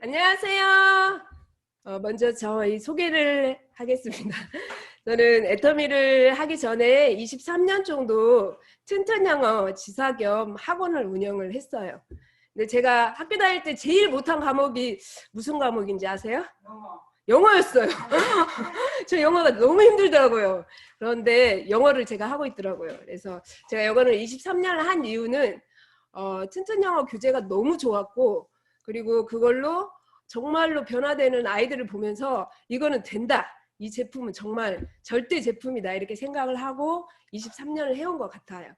안녕하세요. 먼저 저희 소개를 하겠습니다. 저는 애터미를 하기 전에 23년 정도 튼튼영어 지사 겸 학원을 운영을 했어요. 근데 제가 학교 다닐 때 제일 못한 과목이 무슨 과목인지 아세요? 영어였어요. 저 영어가 너무 힘들더라고요. 그런데 영어를 제가 하고 있더라고요. 그래서 제가 영어를 23년을 한 이유는 튼튼영어 교재가 너무 좋았고, 그리고 그걸로 정말로 변화되는 아이들을 보면서 이거는 된다. 이 제품은 정말 절대 제품이다. 이렇게 생각을 하고 23년을 해온 것 같아요.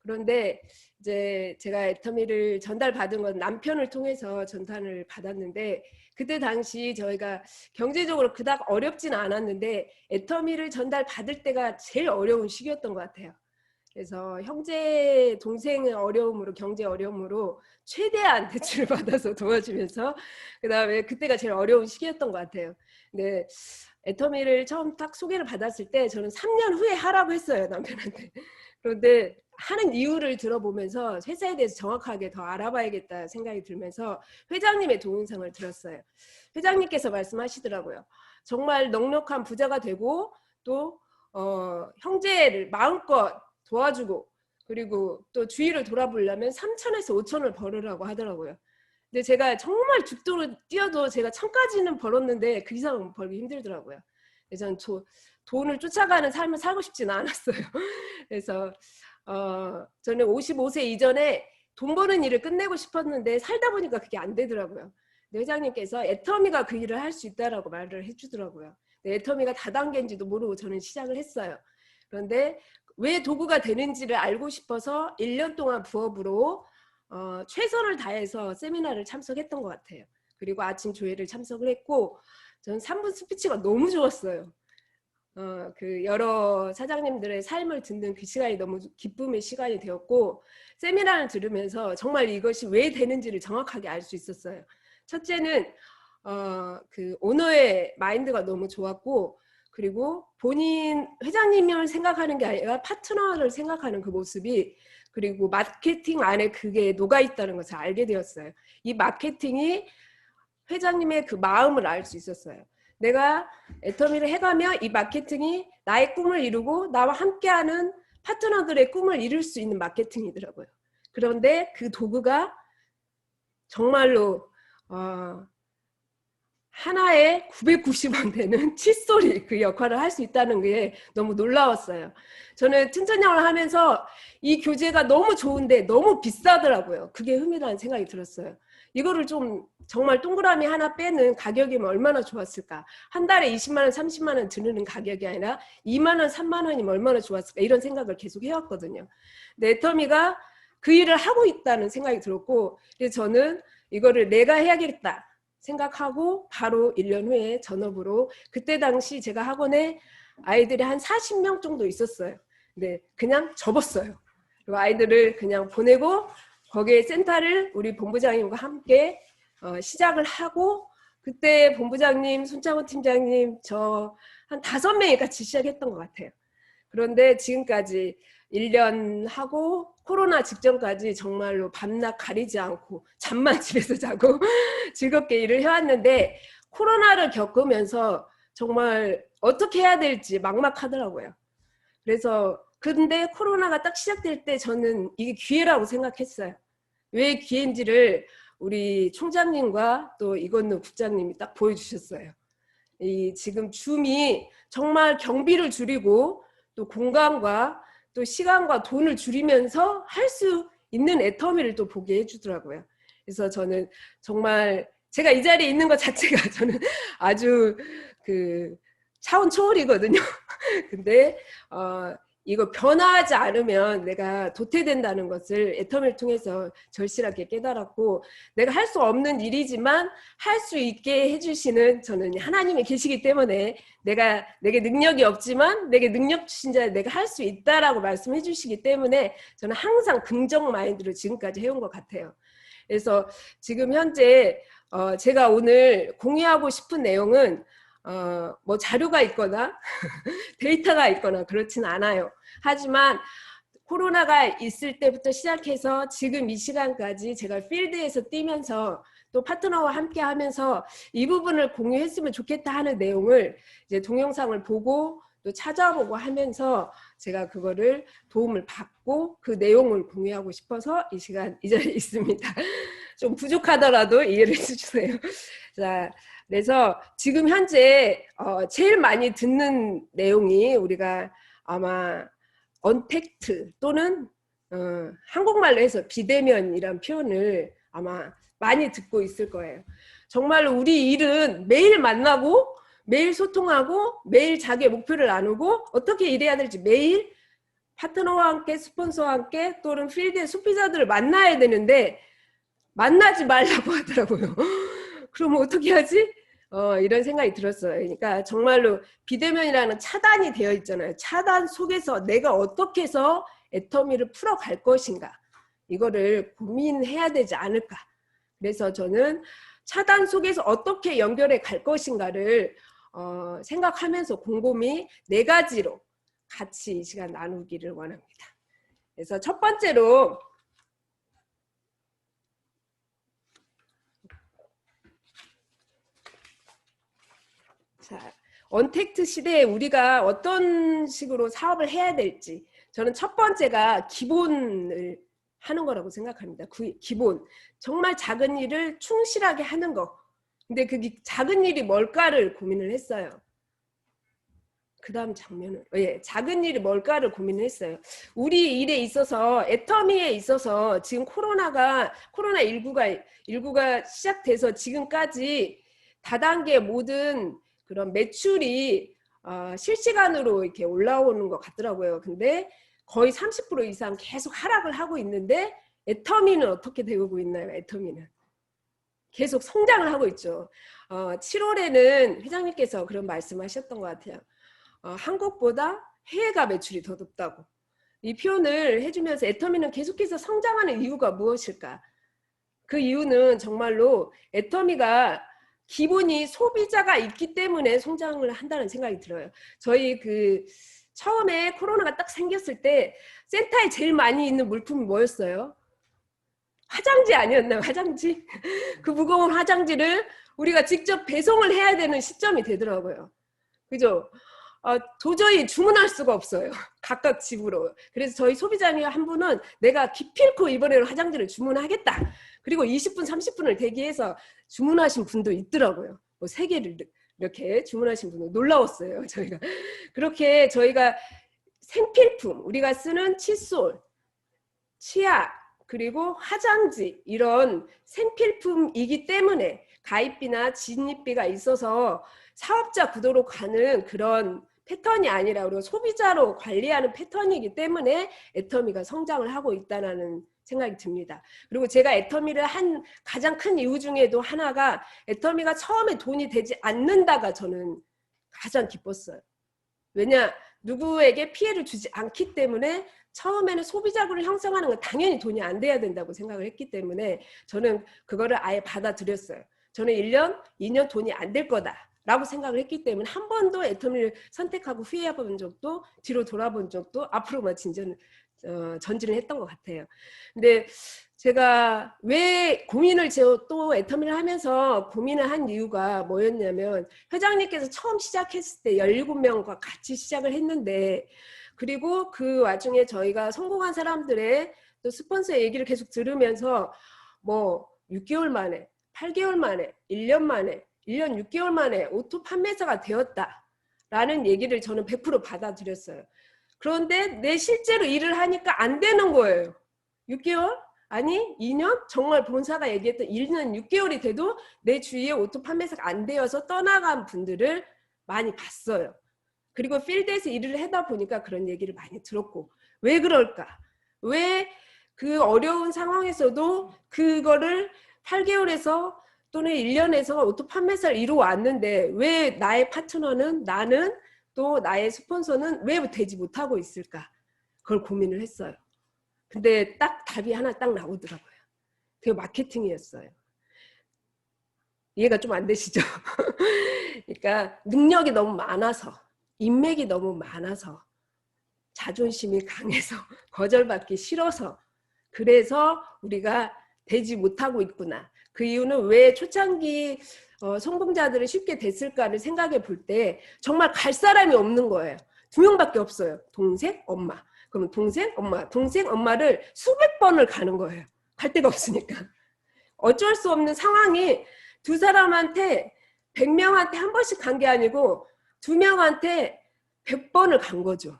그런데 이제 제가 애터미를 전달받은 건 남편을 통해서 전달을 받았는데, 그때 당시 저희가 경제적으로 그닥 어렵진 않았는데 애터미를 전달받을 때가 제일 어려운 시기였던 것 같아요. 그래서 형제 동생의 어려움으로, 경제 어려움으로 최대한 대출을 받아서 도와주면서, 그 다음에 그때가 제일 어려운 시기였던 것 같아요. 근데 애터미를 처음 딱 소개를 받았을 때 저는 3년 후에 하라고 했어요, 남편한테. 그런데 하는 이유를 들어보면서 회사에 대해서 정확하게 더 알아봐야겠다 생각이 들면서 회장님의 동영상을 들었어요. 회장님께서 말씀하시더라고요. 정말 넉넉한 부자가 되고 또 형제를 마음껏 도와주고, 그리고 또 주위를 돌아보려면 3천에서 5천을 벌으라고 하더라고요. 근데 제가 정말 죽도록 뛰어도 제가 1,000까지는 벌었는데 그 이상은 벌기 힘들더라고요. 그래서 저는 돈을 쫓아가는 삶을 살고 싶지는 않았어요. 그래서 저는 55세 이전에 돈 버는 일을 끝내고 싶었는데 살다 보니까 그게 안 되더라고요. 회장님께서 애터미가 그 일을 할 수 있다라고 말을 해주더라고요. 애터미가 다단계인지도 모르고 저는 시작을 했어요. 그런데 왜 도구가 되는지를 알고 싶어서 1년 동안 부업으로 최선을 다해서 세미나를 참석했던 것 같아요. 그리고 아침 조회를 참석을 했고, 저는 3분 스피치가 너무 좋았어요. 그 여러 사장님들의 삶을 듣는 그 시간이 너무 기쁨의 시간이 되었고, 세미나를 들으면서 정말 이것이 왜 되는지를 정확하게 알 수 있었어요. 첫째는 그 오너의 마인드가 너무 좋았고, 그리고 본인 회장님을 생각하는 게 아니라 파트너를 생각하는 그 모습이, 그리고 마케팅 안에 그게 녹아 있다는 것을 알게 되었어요. 이 마케팅이 회장님의 그 마음을 알 수 있었어요. 내가 애터미를 해가며 이 마케팅이 나의 꿈을 이루고 나와 함께하는 파트너들의 꿈을 이룰 수 있는 마케팅이더라고요. 그런데 그 도구가 정말로 하나에 990원 되는 칫솔이 그 역할을 할 수 있다는 게 너무 놀라웠어요. 저는 튼튼영어를 하면서 이 교재가 너무 좋은데 너무 비싸더라고요. 그게 흠이라는 생각이 들었어요. 이거를 좀 정말 동그라미 하나 빼는 가격이면 얼마나 좋았을까. 한 달에 20만 원, 30만 원 드는 가격이 아니라 2만 원, 3만 원이면 얼마나 좋았을까. 이런 생각을 계속 해왔거든요. 근데 애터미가 그 일을 하고 있다는 생각이 들었고, 그래서 저는 이거를 내가 해야겠다 생각하고 바로 1년 후에 전업으로, 그때 당시 제가 학원에 아이들이 한 40명 정도 있었어요. 근데 그냥 접었어요. 그리고 아이들을 그냥 보내고 거기에 센터를 우리 본부장님과 함께 시작을 하고, 그때 본부장님, 손창호 팀장님, 저 한 5명이 같이 시작했던 것 같아요. 그런데 지금까지 1년 하고 코로나 직전까지 정말로 밤낮 가리지 않고 잠만 집에서 자고 즐겁게 일을 해왔는데, 코로나를 겪으면서 정말 어떻게 해야 될지 막막하더라고요. 그래서 근데 코로나가 딱 시작될 때 저는 이게 기회라고 생각했어요. 왜 기회인지를 우리 총장님과 또 이건우 국장님이 딱 보여주셨어요. 이 지금 줌이 정말 경비를 줄이고 또 공간과 또 시간과 돈을 줄이면서 할 수 있는 애터미를 또 보게 해주더라고요. 그래서 저는 정말 제가 이 자리에 있는 것 자체가 저는 아주 그 차원 초월이거든요. 근데 이거 변화하지 않으면 내가 도태된다는 것을 애터미를 통해서 절실하게 깨달았고, 내가 할 수 없는 일이지만 할 수 있게 해주시는 저는 하나님이 계시기 때문에, 내게 능력이 없지만 내게 능력 주신 자 내가 할 수 있다라고 말씀해 주시기 때문에 저는 항상 긍정 마인드로 지금까지 해온 것 같아요. 그래서 지금 현재 제가 오늘 공유하고 싶은 내용은 뭐 자료가 있거나 데이터가 있거나 그렇진 않아요. 하지만 코로나가 있을 때부터 시작해서 지금 이 시간까지 제가 필드에서 뛰면서 또 파트너와 함께 하면서 이 부분을 공유했으면 좋겠다 하는 내용을 이제 동영상을 보고 또 찾아보고 하면서 제가 그거를 도움을 받고 그 내용을 공유하고 싶어서 이 시간 이 자리에 있습니다. 좀 부족하더라도 이해를 해주세요. 자, 그래서 지금 현재 제일 많이 듣는 내용이 우리가 아마 언택트 또는 한국말로 해서 비대면이란 표현을 아마 많이 듣고 있을 거예요. 정말로 우리 일은 매일 만나고 매일 소통하고 매일 자기의 목표를 나누고 어떻게 일해야 될지 매일 파트너와 함께 스폰서와 함께 또는 필드의 소비자들을 만나야 되는데 만나지 말라고 하더라고요. 그러면 어떻게 하지? 이런 생각이 들었어요. 그러니까 정말로 비대면이라는 차단이 되어 있잖아요. 차단 속에서 내가 어떻게 해서 애터미를 풀어갈 것인가 이거를 고민해야 되지 않을까. 그래서 저는 차단 속에서 어떻게 연결해 갈 것인가를 생각하면서 곰곰이 4가지로 같이 이 시간 나누기를 원합니다. 그래서 첫 번째로 자, 언택트 시대에 우리가 어떤 식으로 사업을 해야 될지 저는 첫 번째가 기본을 하는 거라고 생각합니다. 기본. 정말 작은 일을 충실하게 하는 거. 근데 그 작은 일이 뭘까를 고민을 했어요. 그 다음 장면은 작은 일이 뭘까를 고민을 했어요. 우리 일에 있어서 애터미에 있어서 지금 코로나19가 시작돼서 지금까지 다단계 모든 그런 매출이 실시간으로 이렇게 올라오는 것 같더라고요. 근데 거의 30% 이상 계속 하락을 하고 있는데 애터미는 어떻게 되고 있나요? 애터미는 계속 성장을 하고 있죠. 7월에는 회장님께서 그런 말씀하셨던 것 같아요. 한국보다 해외가 매출이 더 높다고. 이 표현을 해주면서 애터미는 계속해서 성장하는 이유가 무엇일까? 그 이유는 정말로 애터미가 기본이 소비자가 있기 때문에 성장을 한다는 생각이 들어요. 저희 처음에 코로나가 딱 생겼을 때 센터에 제일 많이 있는 물품이 뭐였어요? 화장지 아니었나요? 화장지? 그 무거운 화장지를 우리가 직접 배송을 해야 되는 시점이 되더라고요. 그죠? 도저히 주문할 수가 없어요. 각각 집으로. 그래서 저희 소비자님 한 분은 내가 기필코 이번에는 화장지를 주문하겠다. 그리고 20분, 30분을 대기해서 주문하신 분도 있더라고요. 뭐 3개를 이렇게 주문하신 분도 놀라웠어요. 저희가. 그렇게 저희가 생필품, 우리가 쓰는 칫솔, 치약, 그리고 화장지 이런 생필품이기 때문에 가입비나 진입비가 있어서 사업자 구도로 가는 그런 패턴이 아니라 우리가 소비자로 관리하는 패턴이기 때문에 애터미가 성장을 하고 있다는 생각이 듭니다. 그리고 제가 애터미를 한 가장 큰 이유 중에도 하나가 애터미가 처음에 돈이 되지 않는다가 저는 가장 기뻤어요. 왜냐? 누구에게 피해를 주지 않기 때문에 처음에는 소비자구를 형성하는 건 당연히 돈이 안 돼야 된다고 생각을 했기 때문에 저는 그거를 아예 받아들였어요. 저는 1년, 2년 돈이 안 될 거다라고 생각을 했기 때문에 한 번도 애터미를 선택하고 후회해본 적도 뒤로 돌아본 적도 앞으로만 전진을 했던 것 같아요. 근데 제가 왜 고민을 또 애터미를 하면서 고민을 한 이유가 뭐였냐면 회장님께서 처음 시작했을 때 17명과 같이 시작을 했는데 그리고 그 와중에 저희가 성공한 사람들의 또 스폰서의 얘기를 계속 들으면서 뭐 6개월 만에 8개월 만에 1년 만에 1년 6개월 만에 오토 판매사가 되었다라는 얘기를 저는 100% 받아들였어요. 그런데 내 실제로 일을 하니까 안 되는 거예요. 6개월? 아니 2년? 정말 본사가 얘기했던 1년 6개월이 돼도 내 주위에 오토 판매사가 안 되어서 떠나간 분들을 많이 봤어요. 그리고 필드에서 일을 하다 보니까 그런 얘기를 많이 들었고 왜 그럴까? 왜 그 어려운 상황에서도 그거를 8개월에서 또는 1년에서 오토 판매사를 이루어왔는데 왜 나의 파트너는 나는 또 나의 스폰서는 왜 되지 못하고 있을까? 그걸 고민을 했어요. 근데 딱 답이 하나 딱 나오더라고요. 그게 마케팅이었어요. 이해가 좀 안 되시죠? 그러니까 능력이 너무 많아서 인맥이 너무 많아서 자존심이 강해서 거절받기 싫어서 그래서 우리가 되지 못하고 있구나. 그 이유는 왜 초창기 성공자들이 쉽게 됐을까를 생각해 볼 때 정말 갈 사람이 없는 거예요. 2명밖에 없어요. 동생, 엄마. 그럼 동생, 엄마, 동생, 엄마를 수백 번을 가는 거예요. 갈 데가 없으니까. 어쩔 수 없는 상황이 두 사람한테 100명한테 한 번씩 간 게 아니고 2명한테 100번을 간 거죠.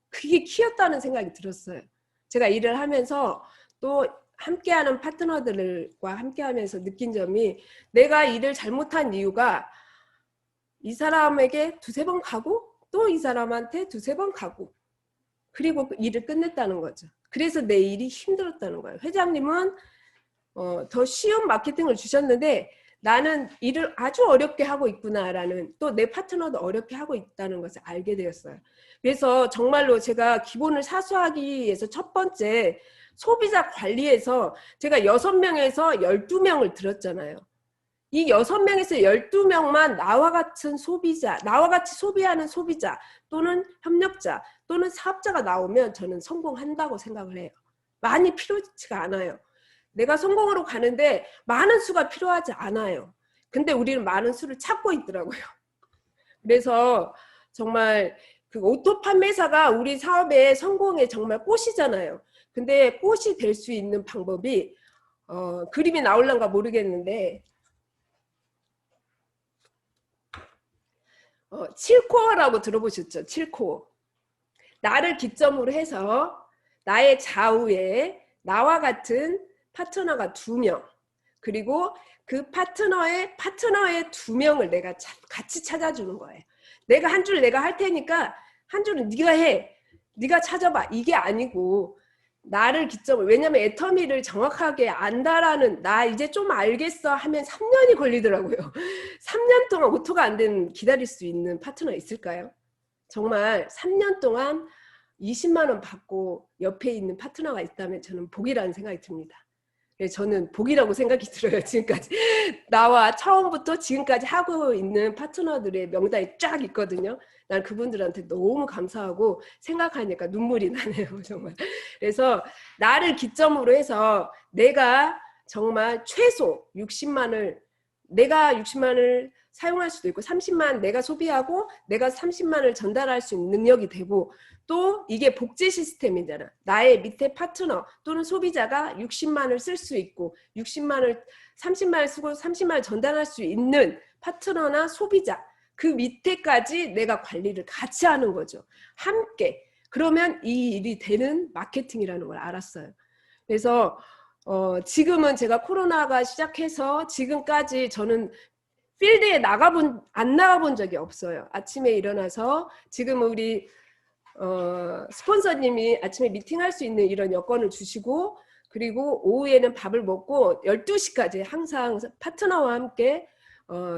그게 키였다는 생각이 들었어요. 제가 일을 하면서 또 함께하는 파트너들과 함께하면서 느낀 점이 내가 일을 잘못한 이유가 이 사람에게 2-3번 가고 또 이 사람한테 2-3번 가고 그리고 일을 끝냈다는 거죠. 그래서 내 일이 힘들었다는 거예요. 회장님은 더 쉬운 마케팅을 주셨는데 나는 일을 아주 어렵게 하고 있구나라는 또 내 파트너도 어렵게 하고 있다는 것을 알게 되었어요. 그래서 정말로 제가 기본을 사수하기 위해서 첫 번째 소비자 관리에서 제가 6명에서 12명을 들었잖아요. 이 6명에서 12명만 나와 같은 소비자, 나와 같이 소비하는 소비자 또는 협력자 또는 사업자가 나오면 저는 성공한다고 생각을 해요. 많이 필요치가 않아요. 내가 성공으로 가는데 많은 수가 필요하지 않아요. 근데 우리는 많은 수를 찾고 있더라고요. 그래서 정말 그 오토 판매사가 우리 사업의 성공의 정말 꽃이잖아요. 근데 꽃이 될 수 있는 방법이 그림이 나올란가 모르겠는데 7코어라고 들어보셨죠? 7코어. 나를 기점으로 해서 나의 좌우에 나와 같은 파트너가 2명 그리고 그 파트너의 2명을 내가 같이 찾아주는 거예요. 내가 한 줄 내가 할 테니까 한 줄은 네가 해. 네가 찾아봐. 이게 아니고 나를 기점으로 왜냐면 애터미를 정확하게 안다라는 나 이제 좀 알겠어 하면 3년이 걸리더라고요. 3년 동안 오토가 안 되는 기다릴 수 있는 파트너 있을까요? 정말 3년 동안 20만 원 받고 옆에 있는 파트너가 있다면 저는 복이라는 생각이 듭니다. 저는 복이라고 생각이 들어요. 지금까지 나와 처음부터 지금까지 하고 있는 파트너들의 명단이 쫙 있거든요. 난 그분들한테 너무 감사하고 생각하니까 눈물이 나네요. 정말. 그래서 나를 기점으로 해서 내가 정말 최소 60만을 내가 60만을 사용할 수도 있고 30만 내가 소비하고 내가 30만을 전달할 수 있는 능력이 되고 또 이게 복제 시스템이잖아. 나의 밑에 파트너 또는 소비자가 60만을 쓸 수 있고 30만을 쓰고 30만을 전달할 수 있는 파트너나 소비자 그 밑에까지 내가 관리를 같이 하는 거죠. 함께. 그러면 이 일이 되는 마케팅이라는 걸 알았어요. 그래서 지금은 제가 코로나가 시작해서 지금까지 저는 필드에 안 나가본 적이 없어요. 아침에 일어나서 지금 우리 스폰서님이 아침에 미팅할 수 있는 이런 여건을 주시고 그리고 오후에는 밥을 먹고 12시까지 항상 파트너와 함께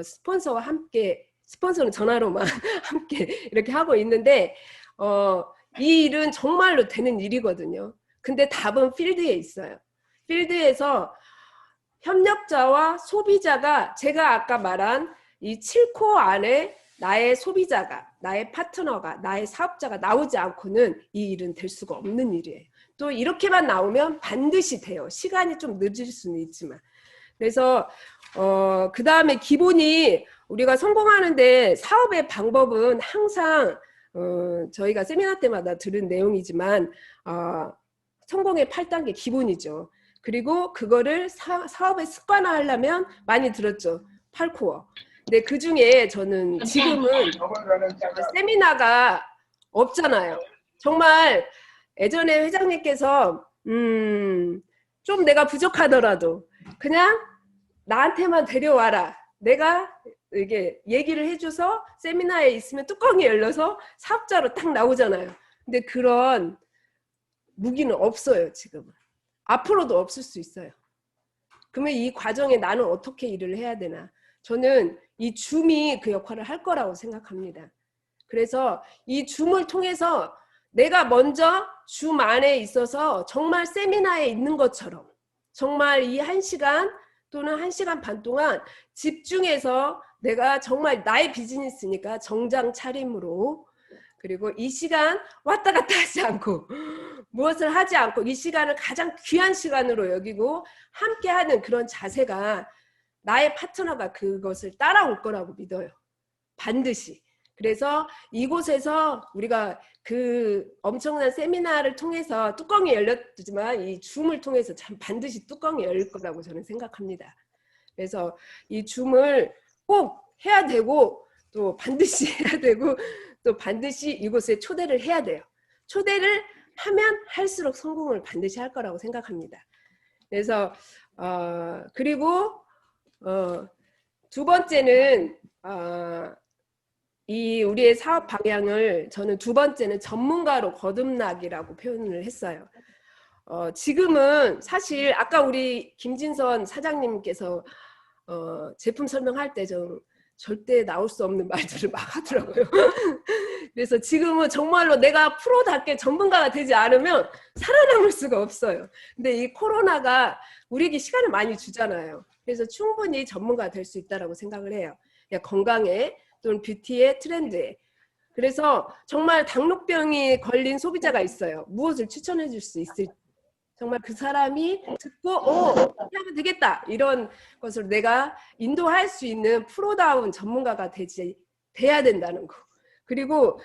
스폰서와 함께 스폰서는 전화로만 함께 이렇게 하고 있는데 이 일은 정말로 되는 일이거든요. 근데 답은 필드에 있어요. 필드에서 협력자와 소비자가 제가 아까 말한 이 7코어 안에 나의 소비자가, 나의 파트너가, 나의 사업자가 나오지 않고는 이 일은 될 수가 없는 일이에요. 또 이렇게만 나오면 반드시 돼요. 시간이 좀 늦을 수는 있지만. 그래서 그 다음에 기본이 우리가 성공하는데 사업의 방법은 항상 저희가 세미나 때마다 들은 내용이지만 성공의 8단계 기본이죠. 그리고 그거를 사업에 습관화하려면 많이 들었죠. 8코어. 근데 그 중에 저는 지금은 세미나가 없잖아요. 정말 예전에 회장님께서 좀 내가 부족하더라도 그냥 나한테만 데려와라. 내가 이게 얘기를 해줘서 세미나에 있으면 뚜껑이 열려서 사업자로 딱 나오잖아요. 근데 그런 무기는 없어요. 지금은. 앞으로도 없을 수 있어요. 그러면 이 과정에 나는 어떻게 일을 해야 되나. 저는 이 줌이 그 역할을 할 거라고 생각합니다. 그래서 이 줌을 통해서 내가 먼저 줌 안에 있어서 정말 세미나에 있는 것처럼 정말 이 1시간 또는 1시간 반 동안 집중해서 내가 정말 나의 비즈니스니까 정장 차림으로 그리고 이 시간 왔다 갔다 하지 않고 무엇을 하지 않고 이 시간을 가장 귀한 시간으로 여기고 함께하는 그런 자세가 나의 파트너가 그것을 따라올 거라고 믿어요. 반드시. 그래서 이곳에서 우리가 그 엄청난 세미나를 통해서 뚜껑이 열렸지만 이 줌을 통해서 참 반드시 뚜껑이 열릴 거라고 저는 생각합니다. 그래서 이 줌을 꼭 해야 되고 또 반드시 해야 되고 또 반드시 이곳에 초대를 해야 돼요. 초대를 하면 할수록 성공을 반드시 할 거라고 생각합니다. 그래서 그리고 두 번째는 이 우리의 사업 방향을 저는 두 번째는 전문가로 거듭나기라고 표현을 했어요. 지금은 사실 아까 우리 김진선 사장님께서 제품 설명할 때 좀 절대 나올 수 없는 말들을 막 하더라고요. 그래서 지금은 정말로 내가 프로답게 전문가가 되지 않으면 살아남을 수가 없어요. 근데 이 코로나가 우리에게 시간을 많이 주잖아요. 그래서 충분히 전문가가 될 수 있다고 생각을 해요. 건강에 또는 뷰티의 트렌드에. 그래서 정말 당뇨병이 걸린 소비자가 있어요. 무엇을 추천해 줄 수 있을지. 정말 그 사람이 듣고 이렇게 하면 되겠다 이런 것을 내가 인도할 수 있는 프로다운 전문가가 돼야 된다는 거. 그리고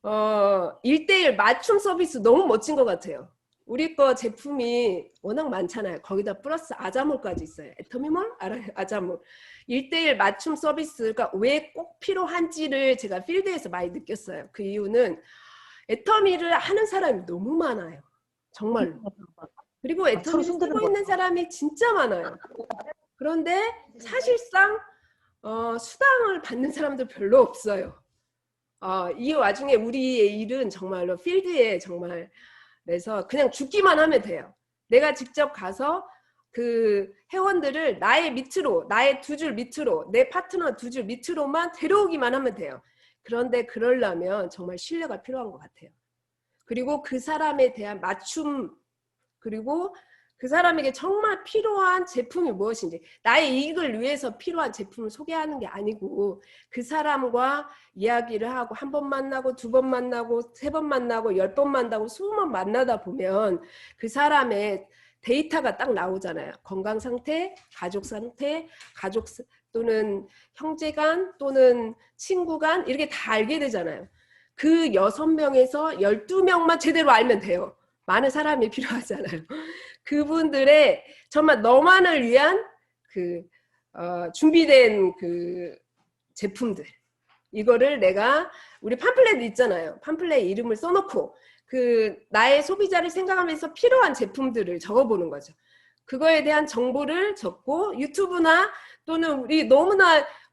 1:1 맞춤 서비스 너무 멋진 것 같아요. 우리 거 제품이 워낙 많잖아요. 거기다 플러스 아자몰까지 있어요. 애터미몰? 아자몰. 1:1 맞춤 서비스가 왜 꼭 필요한지를 제가 필드에서 많이 느꼈어요. 그 이유는 애터미를 하는 사람이 너무 많아요. 정말로. 그리고 애터미를 쓰고 있는 사람이 진짜 많아요. 그런데 사실상 수당을 받는 사람들 별로 없어요. 이 와중에 우리의 일은 정말로 필드에 정말 그래서 그냥 죽기만 하면 돼요. 내가 직접 가서 그 회원들을 나의 밑으로, 나의 두 줄 밑으로, 내 파트너 두 줄 밑으로만 데려오기만 하면 돼요. 그런데 그러려면 정말 신뢰가 필요한 것 같아요. 그리고 그 사람에 대한 맞춤, 그리고 그 사람에게 정말 필요한 제품이 무엇인지, 나의 이익을 위해서 필요한 제품을 소개하는 게 아니고 그 사람과 이야기를 하고 한 번 만나고 두 번 만나고 세 번 만나고 10번 만나고 20번 만나다 보면 그 사람의 데이터가 딱 나오잖아요. 건강 상태, 가족 상태, 가족 또는 형제간 또는 친구간 이렇게 다 알게 되잖아요. 그 6명에서 12명만 제대로 알면 돼요. 많은 사람이 필요하잖아요. 그분들의 정말 너만을 위한 준비된 그 제품들. 이거를 내가 우리 팜플렛 있잖아요. 팜플렛 이름을 써놓고 나의 소비자를 생각하면서 필요한 제품들을 적어보는 거죠. 그거에 대한 정보를 적고 유튜브나 또는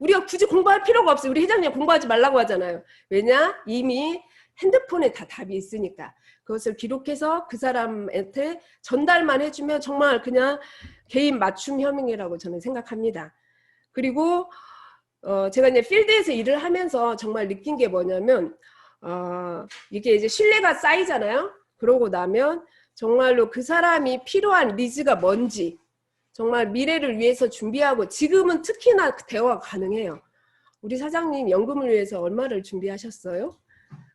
우리가 굳이 공부할 필요가 없어요. 우리 회장님 공부하지 말라고 하잖아요. 왜냐? 이미 핸드폰에 다 답이 있으니까. 그것을 기록해서 그 사람한테 전달만 해주면 정말 그냥 개인 맞춤 협의라고 저는 생각합니다. 그리고 제가 이제 필드에서 일을 하면서 정말 느낀 게 뭐냐면 이게 이제 신뢰가 쌓이잖아요. 그러고 나면 정말로 그 사람이 필요한 니즈가 뭔지 정말 미래를 위해서 준비하고 지금은 특히나 대화가 가능해요. 우리 사장님 연금을 위해서 얼마를 준비하셨어요?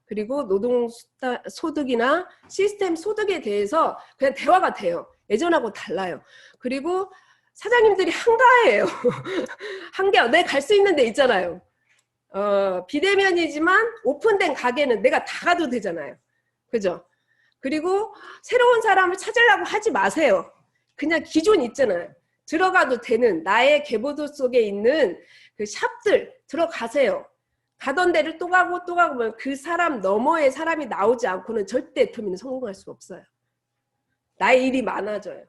그리고 노동소득이나 시스템 소득에 대해서 그냥 대화가 돼요. 예전하고 달라요. 그리고 사장님들이 한가해요. 한가해요. 내가 갈 수 있는 데 있잖아요. 비대면이지만 오픈된 가게는 내가 다 가도 되잖아요. 그죠? 그리고 새로운 사람을 찾으려고 하지 마세요. 그냥 기존 있잖아요. 들어가도 되는 나의 계보도 속에 있는 그 샵들 들어가세요. 가던 데를 또 가고 또 가고 보면 그 사람 너머에 사람이 나오지 않고는 절대 애터미는 성공할 수 없어요. 나의 일이 많아져요.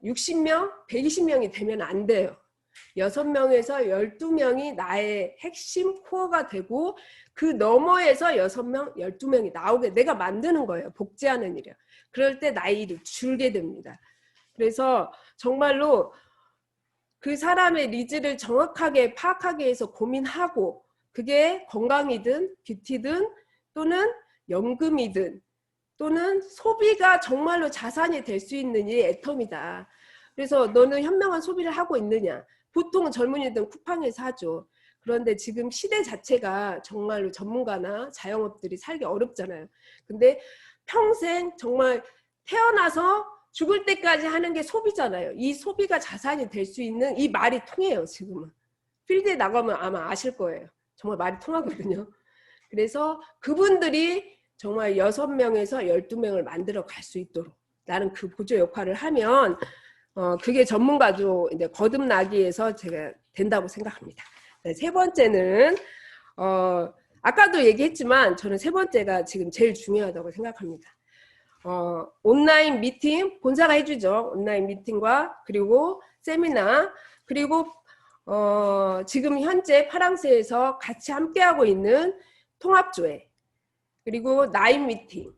60명, 120명이 되면 안 돼요. 6명에서 12명이 나의 핵심 코어가 되고 그 너머에서 6명, 12명이 나오게 내가 만드는 거예요. 복제하는 일이요. 그럴 때 나의 일이 줄게 됩니다. 그래서 정말로 그 사람의 니즈를 정확하게 파악하기 위해서 고민하고 그게 건강이든 뷰티든 또는 연금이든 또는 소비가 정말로 자산이 될 수 있는 일이 애텀이다. 그래서 너는 현명한 소비를 하고 있느냐. 보통은 젊은이들은 쿠팡에서 하죠. 그런데 지금 시대 자체가 정말로 전문가나 자영업들이 살기 어렵잖아요. 근데 평생 정말 태어나서 죽을 때까지 하는 게 소비잖아요. 이 소비가 자산이 될 수 있는 이 말이 통해요. 지금은 필드에 나가면 아마 아실 거예요. 정말 말이 통하거든요. 그래서 그분들이 정말 6명에서 12명을 만들어 갈 수 있도록 나는 그 보조 역할을 하면 그게 전문가도 이제 거듭나기 위해서 제가 된다고 생각합니다. 네, 세 번째는 아까도 얘기했지만 저는 세 번째가 지금 제일 중요하다고 생각합니다. 온라인 미팅, 본사가 해주죠. 온라인 미팅과 그리고 세미나, 그리고 지금 현재 파랑새에서 같이 함께하고 있는 통합조회, 그리고 나인 미팅,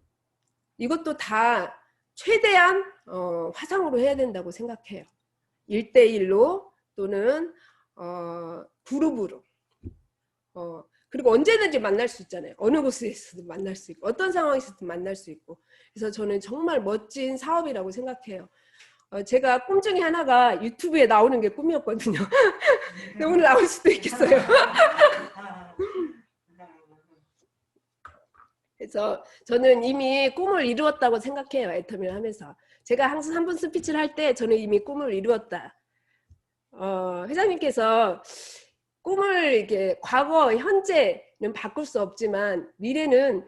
이것도 다 최대한 화상으로 해야 된다고 생각해요. 1대1로 또는 그룹으로. 그리고 언제든지 만날 수 있잖아요. 어느 곳에서든 만날 수 있고 어떤 상황에서든 만날 수 있고. 그래서 저는 정말 멋진 사업이라고 생각해요. 제가 꿈 중에 하나가 유튜브에 나오는 게 꿈이었거든요. 근데 오늘 나올 수도 있겠어요. 그래서 저는 이미 꿈을 이루었다고 생각해요. 애터미를 하면서. 제가 항상 한 번 스피치를 할 때 저는 이미 꿈을 이루었다. 회장님께서 꿈을 이렇게 과거, 현재는 바꿀 수 없지만 미래는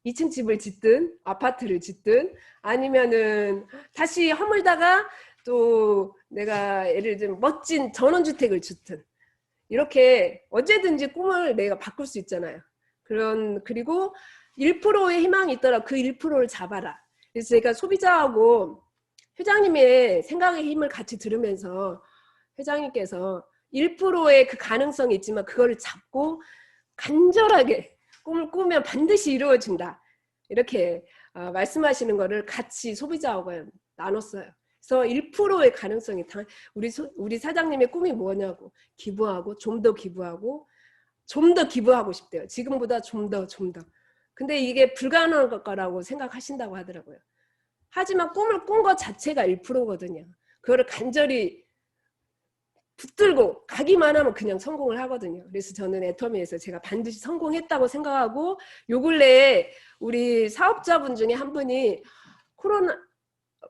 2층 집을 짓든 아파트를 짓든 아니면은 다시 허물다가 또 내가 예를 들면 멋진 전원주택을 짓든 이렇게 언제든지 꿈을 내가 바꿀 수 있잖아요. 그리고 1%의 희망이 있더라. 그 1%를 잡아라. 그래서 제가 소비자하고 회장님의 생각의 힘을 같이 들으면서 회장님께서 1%의 그 가능성이 있지만 그거를 잡고 간절하게 꿈을 꾸면 반드시 이루어진다. 이렇게 말씀하시는 거를 같이 소비자하고 나눴어요. 그래서 1%의 가능성이 우리 사장님의 꿈이 뭐냐고 기부하고 좀 더 기부하고 좀 더 기부하고 싶대요. 지금보다 좀 더. 근데 이게 불가능할 거라고 생각하신다고 하더라고요. 하지만 꿈을 꾼 것 자체가 1%거든요. 그거를 간절히 붙들고 가기만 하면 그냥 성공을 하거든요. 그래서 저는 애터미에서 제가 반드시 성공했다고 생각하고 요 근래에 우리 사업자분 중에 한 분이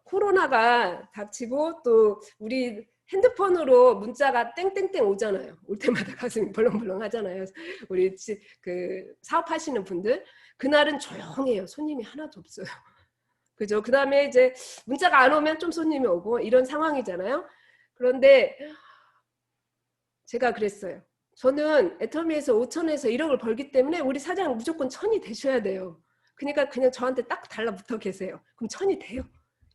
코로나가 닥치고 또 우리 핸드폰으로 문자가 땡땡땡 오잖아요. 올 때마다 가슴이 벌렁벌렁 하잖아요. 우리 그 사업하시는 분들 그날은 조용해요. 손님이 하나도 없어요. 그죠? 그 다음에 이제 문자가 안 오면 좀 손님이 오고 이런 상황이잖아요. 그런데 제가 그랬어요. 저는 애터미에서 5천에서 1억을 벌기 때문에 우리 사장 무조건 1000이 되셔야 돼요. 그러니까 그냥 저한테 딱 달라붙어 계세요. 그럼 1000이 돼요.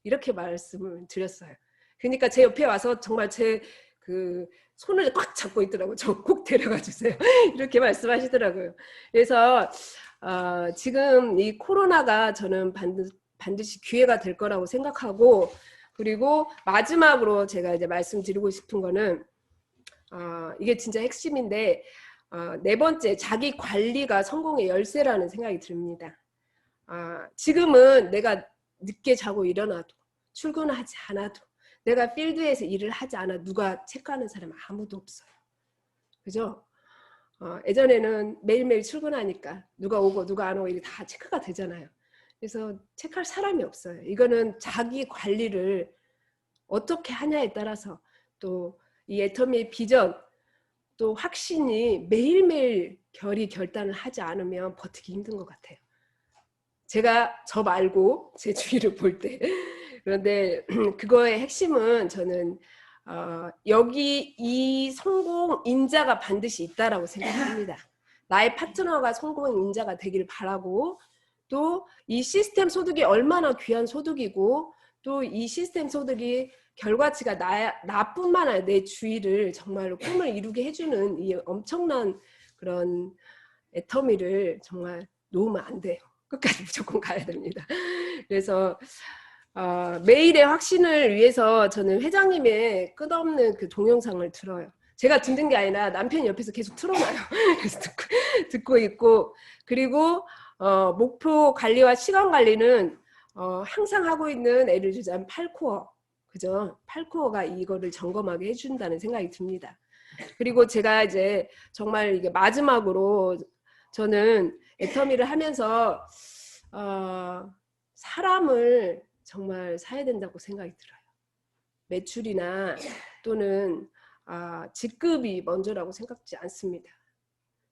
이렇게 말씀을 드렸어요. 그러니까 제 옆에 와서 정말 제 그 손을 꽉 잡고 있더라고요. 저 꼭 데려가 주세요. 이렇게 말씀하시더라고요. 그래서 지금 이 코로나가 저는 반드시 기회가 될 거라고 생각하고 그리고 마지막으로 제가 이제 말씀드리고 싶은 거는 이게 진짜 핵심인데 네 번째 자기 관리가 성공의 열쇠라는 생각이 듭니다. 지금은 내가 늦게 자고 일어나도 출근하지 않아도 내가 필드에서 일을 하지 않아 누가 체크하는 사람 아무도 없어요. 그죠? 예전에는 매일매일 출근하니까 누가 오고 누가 안 오고 이게 다 체크가 되잖아요. 그래서 체크할 사람이 없어요. 이거는 자기 관리를 어떻게 하냐에 따라서 또 이 애터미의 비전 또 확신이 매일매일 결단을 하지 않으면 버티기 힘든 것 같아요. 제가 저 말고 제 주위를 볼 때 그런데 그거의 핵심은 저는 여기 이 성공 인자가 반드시 있다라고 생각합니다. 나의 파트너가 성공 인자가 되길 바라고 또 이 시스템 소득이 얼마나 귀한 소득이고 또 이 시스템 소득이 결과치가 나뿐만 아니라 내 주위를 정말로 꿈을 이루게 해주는 이 엄청난 그런 애터미를 정말 놓으면 안 돼요. 끝까지 무조건 가야 됩니다. 그래서 매일의 확신을 위해서 저는 회장님의 끝없는 그 동영상을 들어요. 제가 듣는 게 아니라 남편이 옆에서 계속 틀어놔요. 그래서 듣고 있고 그리고 목표 관리와 시간 관리는 항상 하고 있는 예를 들자면 8코어 그죠? 8코어가 이거를 점검하게 해준다는 생각이 듭니다. 그리고 제가 이제 정말 이게 마지막으로 저는 애터미를 하면서 사람을 정말 사야 된다고 생각이 들어요. 매출이나 또는 직급이 먼저라고 생각지 않습니다.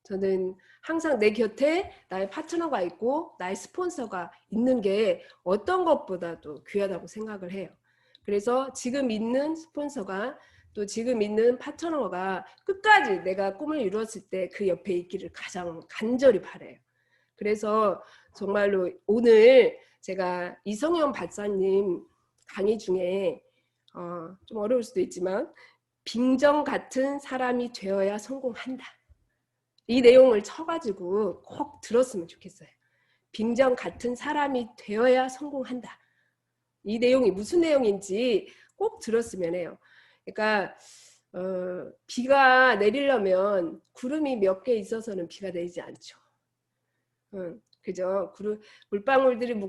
저는 항상 내 곁에 나의 파트너가 있고 나의 스폰서가 있는 게 어떤 것보다도 귀하다고 생각을 해요. 그래서 지금 있는 스폰서가 또 지금 있는 파트너가 끝까지 내가 꿈을 이루었을 때 그 옆에 있기를 가장 간절히 바라요. 그래서 정말로 오늘 제가 이성현 박사님 강의 중에 좀 어려울 수도 있지만 빙정 같은 사람이 되어야 성공한다. 이 내용을 쳐가지고 꼭 들었으면 좋겠어요. 빙정 같은 사람이 되어야 성공한다. 이 내용이 무슨 내용인지 꼭 들었으면 해요. 그러니까 비가 내리려면 구름이 몇 개 있어서는 비가 내리지 않죠. 그죠? 물방울들이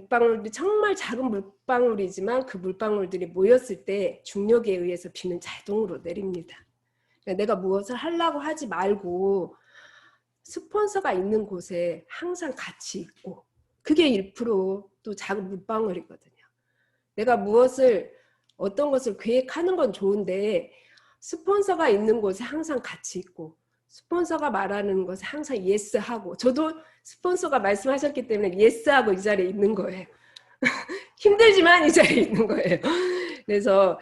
정말 작은 물방울이지만 그 물방울들이 모였을 때 중력에 의해서 비는 자동으로 내립니다. 그러니까 내가 무엇을 하려고 하지 말고 스폰서가 있는 곳에 항상 같이 있고 그게 1%또 작은 물방울이거든요. 내가 어떤 것을 계획하는 건 좋은데 스폰서가 있는 곳에 항상 같이 있고 스폰서가 말하는 것에 항상 예스하고 저도 스폰서가 말씀하셨기 때문에 예스하고 이 자리에 있는 거예요. 힘들지만 이 자리에 있는 거예요. 그래서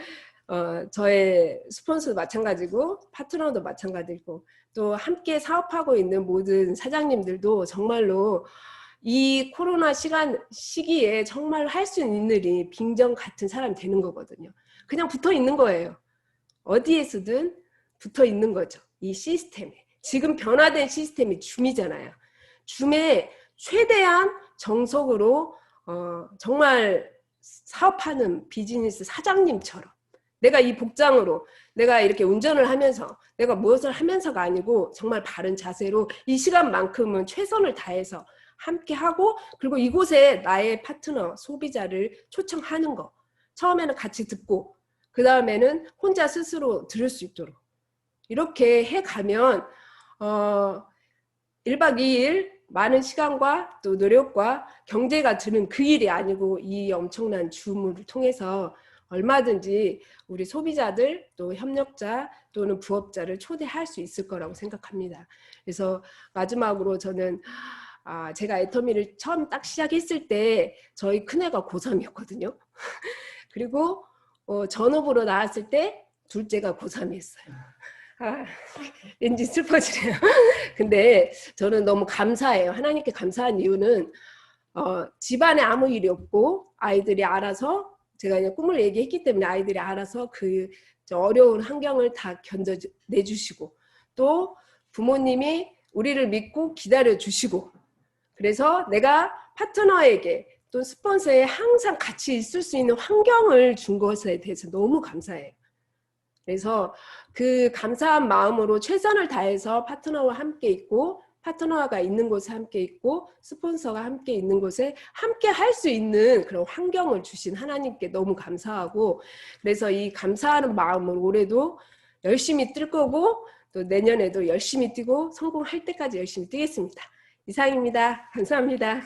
저의 스폰서도 마찬가지고 파트너도 마찬가지고 또 함께 사업하고 있는 모든 사장님들도 정말로 이 코로나 시기에 정말 할 수 있는 일이 빙정 같은 사람이 되는 거거든요. 그냥 붙어 있는 거예요. 어디에서든 붙어 있는 거죠. 이 시스템에. 지금 변화된 시스템이 줌이잖아요. 줌에 최대한 정석으로 정말 사업하는 비즈니스 사장님처럼 내가 이 복장으로 내가 이렇게 운전을 하면서 내가 무엇을 하면서가 아니고 정말 바른 자세로 이 시간만큼은 최선을 다해서 함께 하고 그리고 이곳에 나의 파트너 소비자를 초청하는 거 처음에는 같이 듣고 그 다음에는 혼자 스스로 들을 수 있도록 이렇게 해가면 1박 2일 많은 시간과 또 노력과 경제가 드는 그 일이 아니고 이 엄청난 줌을 통해서 얼마든지 우리 소비자들 또 협력자 또는 부업자를 초대할 수 있을 거라고 생각합니다. 그래서 마지막으로 저는 제가 애터미를 처음 딱 시작했을 때 저희 큰애가 고3이었거든요. 그리고 전업으로 나왔을 때 둘째가 고3이었어요. 왠지 슬퍼지네요. 근데 저는 너무 감사해요. 하나님께 감사한 이유는 집안에 아무 일이 없고 아이들이 알아서 제가 그냥 꿈을 얘기했기 때문에 아이들이 알아서 그 어려운 환경을 다 견뎌내주시고 또 부모님이 우리를 믿고 기다려주시고 그래서 내가 파트너에게 또 스폰서에 항상 같이 있을 수 있는 환경을 준 것에 대해서 너무 감사해요. 그래서 그 감사한 마음으로 최선을 다해서 파트너와 함께 있고 파트너가 있는 곳에 함께 있고 스폰서가 함께 있는 곳에 함께 할 수 있는 그런 환경을 주신 하나님께 너무 감사하고 그래서 이 감사하는 마음을 올해도 열심히 뛸 거고 또 내년에도 열심히 뛰고 성공할 때까지 열심히 뛰겠습니다. 이상입니다. 감사합니다.